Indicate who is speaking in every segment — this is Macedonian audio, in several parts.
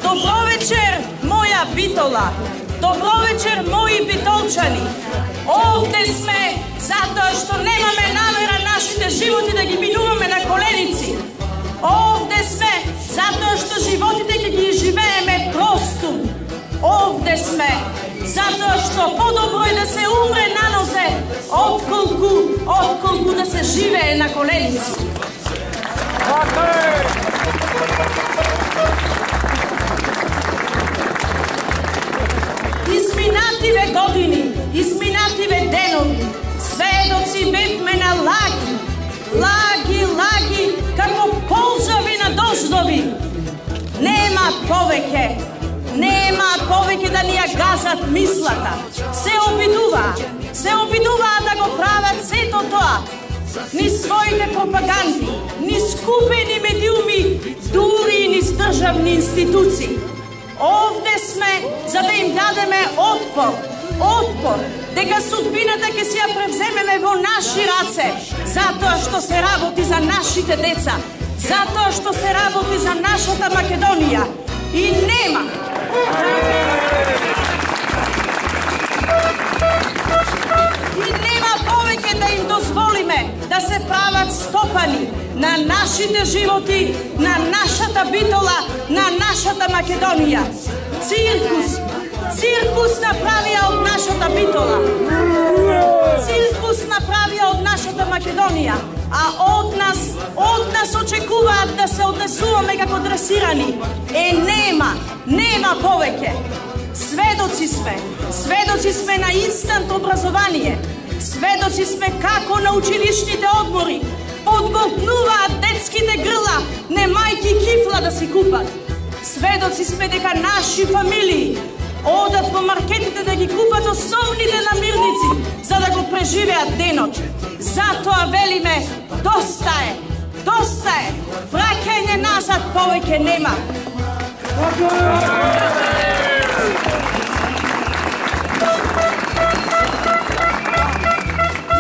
Speaker 1: Добро вечер, моја битола. Добро вечер, мои битолчани. Овде сме затоа што немаме намера нашите животи да ги минуваме на коленици. Овде сме затоа што животите ќе ги живееме просту. Овде сме затоа што подобро е да се умре на нозе, отколку да се живее на коленици. Изминативе години, изминативе денови, сведоци бевме на лаги, како полжави на дождови. Нема повеќе да ни ја газат мислата. Се обидуваат да го прават сето тоа. Ни своите пропаганди, ни скупени медиуми, дури и низ државни институции. Овде сме за да им дадеме отпор, дека судбината ќе си ја превземеме во наши раце, затоа што се работи за нашите деца, затоа што се работи за нашата Македонија. И нема повеќе да им дозволиме да се прават стопани на нашите животи, на нашата битола, на нашата Македонија. Циркус направија од нашата битола. Циркус направија од нашата Македонија. А од нас очекуваат да се однесуваме како дресирани. Нема повеќе. Сведоци сме на инстант образование. Сведоци сме како на училишните одмори подготнуваат детските грла, немајки кифла да си купат. Сведоци сме дека наши фамилии одат во маркетите да ги купат основните намирници за да го преживеат денот. Затоа велиме, доста е, враќање назад повеќе нема.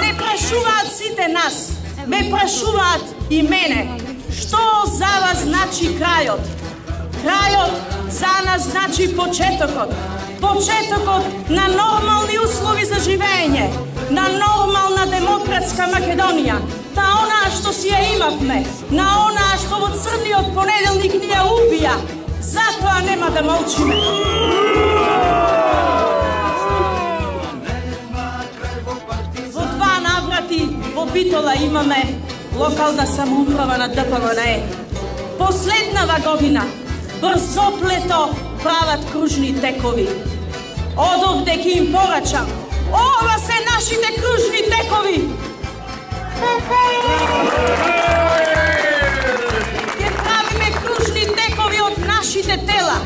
Speaker 1: Не прашуваат сите нас, ме прашуваат и мене, што за вас значи крајот? Крајот за нас значи почетокот. Почетокот на нормални услови за живење, на нормална демократска Македонија, на онаа што си ја имавме, на онаа што во црниот понеделник ни ја убија. Затоа нема да молчиме. Во два наврати во Битола имаме локална самоуправа на ДПМНЕ. Последнава година брзоплето прават кружни текови. Одовде ќе им порачам. Ова се нашите кружни текови. Ќе правиме кружни текови од нашите тела.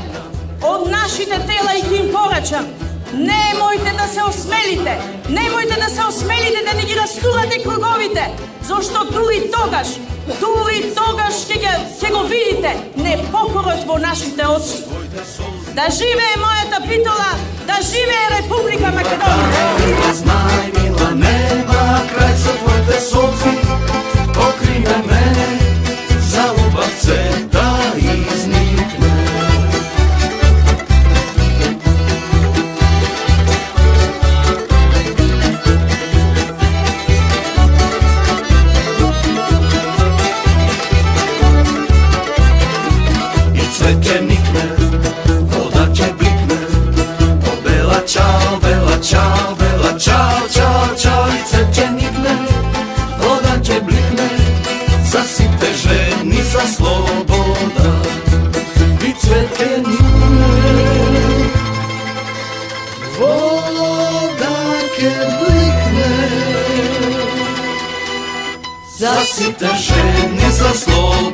Speaker 1: Од нашите тела и ќе им порачам. Немојте да се осмелите. Немојте да се осмелите да ни ги растурате круговите. Зошто дури тогаш ќе го видите непокорот во нашите очи. Да живее мојата Битола, да живее Република Македонија.
Speaker 2: Знај, мила, нема крај со твоите солзи, покриме мене, за убав цвет да изникне. Цвет ќе никне, вода ќе бликне, о бела чао, чао, sloboda i cvetke nikne. Voda kad blikne, zasite ženi za slobodu.